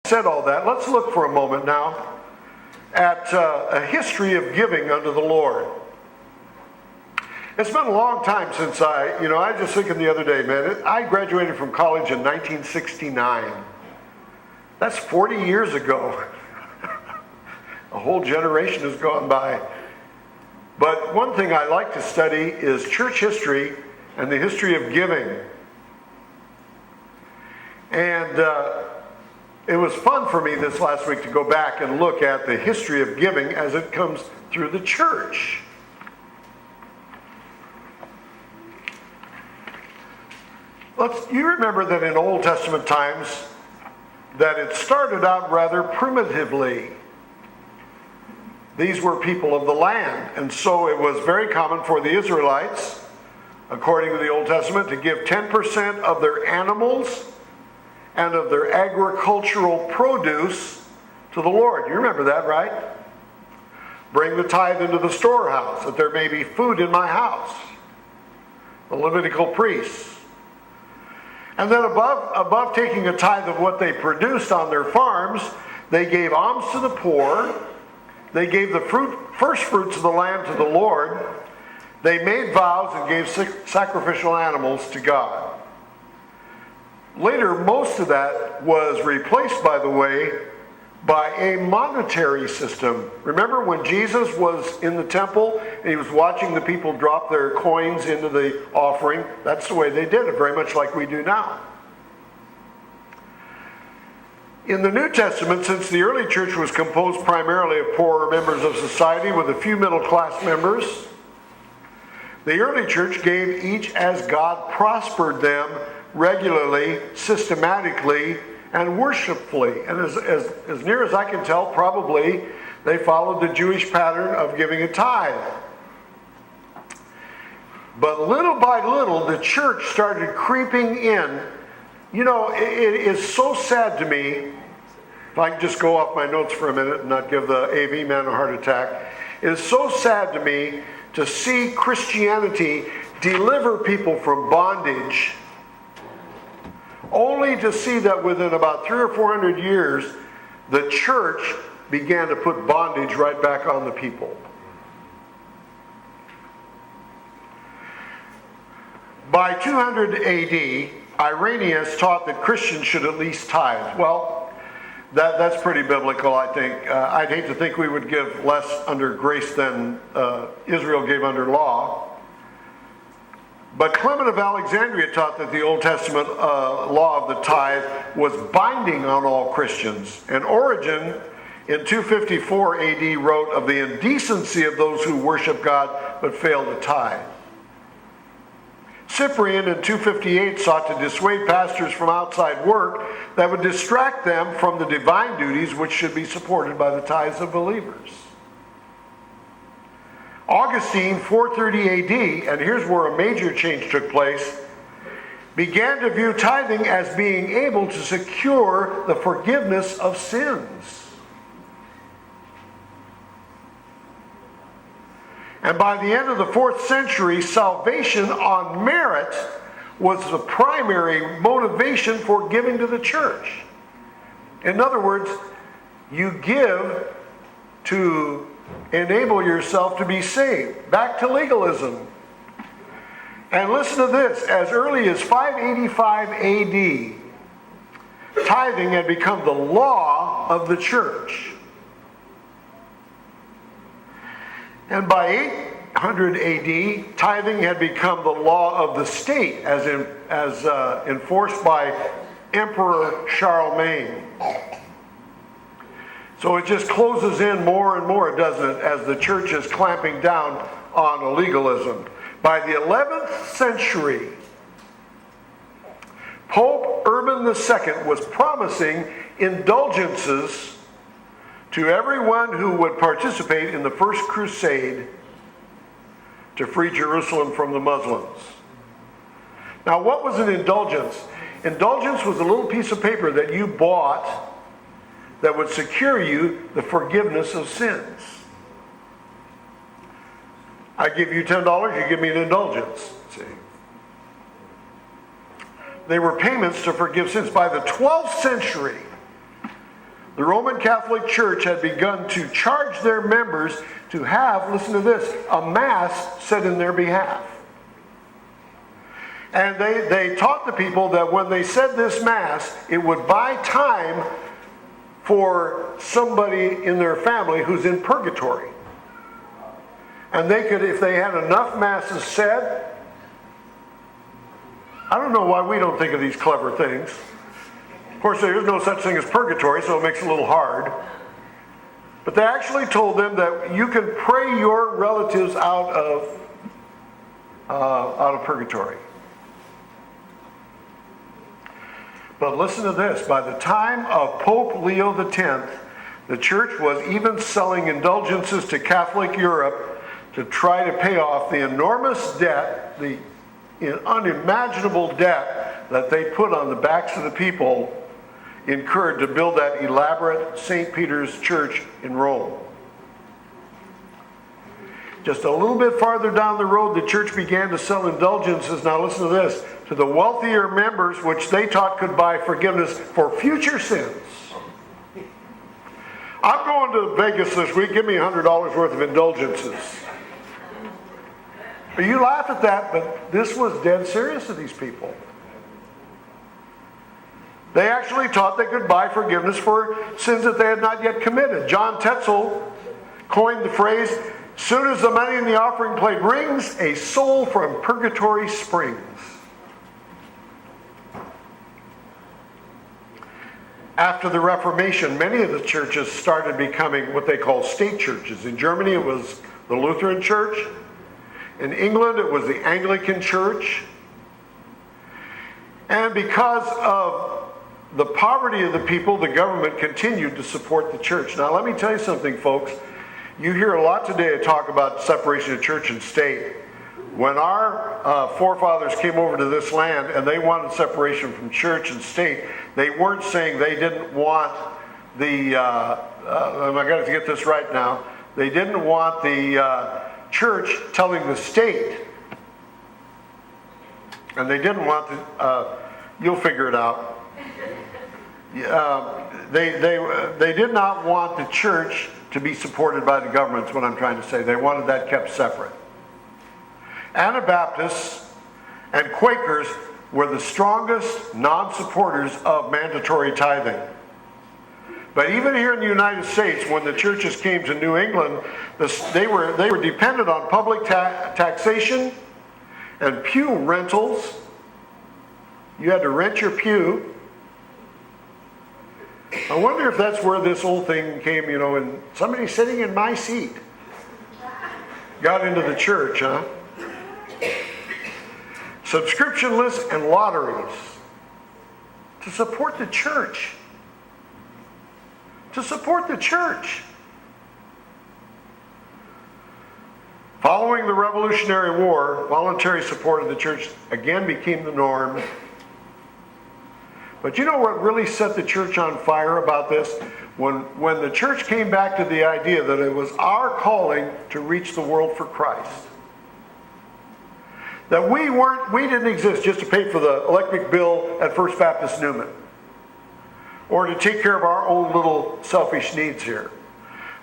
Said all that, let's look for a moment now at a history of giving unto the Lord. It's been a long time since I was just thinking the other day, man, I graduated from college in 1969. That's 40 years ago. A whole generation has gone by. But one thing I like to study is church history and the history of giving. And it was fun for me this last week to go back and look at the history of giving as it comes through the church. You remember that in Old Testament times that it started out rather primitively. These were people of the land, and so it was very common for the Israelites, according to the Old Testament, to give 10% of their animals and of their agricultural produce to the Lord. You remember that, right? Bring the tithe into the storehouse, that there may be food in my house. The Levitical priests. And then above taking a tithe of what they produced on their farms, they gave alms to the poor. They gave the first fruits of the land to the Lord. They made vows and gave sacrificial animals to God. Later, most of that was replaced, by the way, by a monetary system. Remember when Jesus was in the temple and he was watching the people drop their coins into the offering? That's the way they did it, very much like we do now. In the New Testament, since the early church was composed primarily of poorer members of society with a few middle-class members, the early church gave each as God prospered them regularly, systematically, and worshipfully. And as near as I can tell, probably they followed the Jewish pattern of giving a tithe. But little by little, the church started creeping in. You know, it is so sad to me, if I can just go off my notes for a minute and not give the AV man a heart attack. It is so sad to me to see Christianity deliver people from bondage, only to see that within about 300 or 400 years, the church began to put bondage right back on the people. By 200 AD, Irenaeus taught that Christians should at least tithe. Well, that's pretty biblical, I think. I'd hate to think we would give less under grace than Israel gave under law. But Clement of Alexandria taught that the Old Testament law of the tithe was binding on all Christians. And Origen, in 254 AD, wrote of the indecency of those who worship God but fail to tithe. Cyprian, in 258, sought to dissuade pastors from outside work that would distract them from the divine duties which should be supported by the tithes of believers. Augustine, 430 AD, and here's where a major change took place, began to view tithing as being able to secure the forgiveness of sins. And by the end of the 4th century, salvation on merit was the primary motivation for giving to the church. In other words, you give to enable yourself to be saved. Back to legalism. And listen to this. As early as 585 AD, tithing had become the law of the church. And by 800 AD, tithing had become the law of the state as enforced by Emperor Charlemagne. So it just closes in more and more, doesn't it, as the church is clamping down on legalism. By the 11th century, Pope Urban II was promising indulgences to everyone who would participate in the First Crusade to free Jerusalem from the Muslims. Now, what was an indulgence? Indulgence was a little piece of paper that you bought that would secure you the forgiveness of sins. I give you $10, you give me an indulgence. See? They were payments to forgive sins. By the 12th century, the Roman Catholic Church had begun to charge their members to have, listen to this, a mass said in their behalf. And they taught the people that when they said this mass, it would buy time for somebody in their family who's in purgatory. And they could, if they had enough masses said, I don't know why we don't think of these clever things. Of course, there is no such thing as purgatory, so it makes it a little hard. But they actually told them that you can pray your relatives out of purgatory. But listen to this. By the time of Pope Leo X, the church was even selling indulgences to Catholic Europe to try to pay off the enormous debt, the unimaginable debt that they put on the backs of the people incurred to build that elaborate St. Peter's Church in Rome. Just a little bit farther down the road, the church began to sell indulgences, now listen to this, to the wealthier members, which they taught could buy forgiveness for future sins. I'm going to Vegas this week, give me $100 worth of indulgences. You laugh at that, but this was dead serious to these people. They actually taught they could buy forgiveness for sins that they had not yet committed. John Tetzel coined the phrase, soon as the money in the offering plate rings, a soul from purgatory springs. After the Reformation, many of the churches started becoming what they call state churches. In Germany, it was the Lutheran Church. In England, it was the Anglican Church. And because of the poverty of the people, the government continued to support the church. Now, let me tell you something, folks. You hear a lot today talk about separation of church and state. When our forefathers came over to this land and they wanted separation from church and state, they weren't saying they didn't want the, I got to get this right now, they didn't want the church telling the state, and they didn't want the, you'll figure it out. They did not want the church to be supported by the government, is what I'm trying to say. They wanted that kept separate. Anabaptists and Quakers were the strongest non-supporters of mandatory tithing. But even here in the United States, when the churches came to New England, they were dependent on public taxation and pew rentals. You had to rent your pew. I wonder if that's where this whole thing came, and somebody sitting in my seat got into the church, huh? Subscription lists and lotteries to support the church. To support the church. Following the Revolutionary War, voluntary support of the church again became the norm. But you know what really set the church on fire about this? When the church came back to the idea that it was our calling to reach the world for Christ. That we didn't exist just to pay for the electric bill at First Baptist Newman. Or to take care of our own little selfish needs here.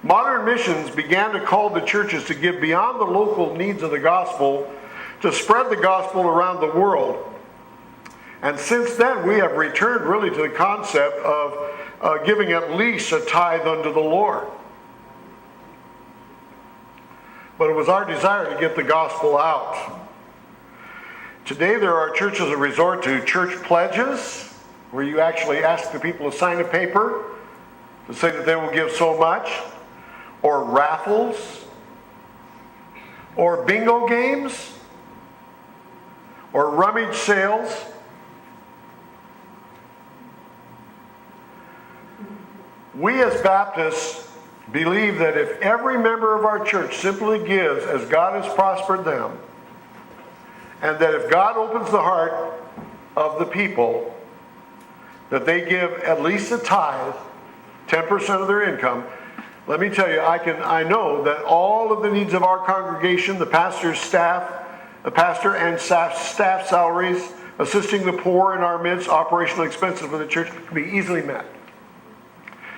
Modern missions began to call the churches to give beyond the local needs of the gospel, to spread the gospel around the world. And since then, we have returned really to the concept of giving at least a tithe unto the Lord. But it was our desire to get the gospel out. Today, there are churches that resort to church pledges, where you actually ask the people to sign a paper to say that they will give so much, or raffles, or bingo games, or rummage sales. We as Baptists believe that if every member of our church simply gives as God has prospered them, and that if God opens the heart of the people, that they give at least a tithe, 10% of their income. Let me tell you, I know that all of the needs of our congregation, the pastor's staff, the pastor and staff salaries, assisting the poor in our midst, operational expenses for the church, can be easily met.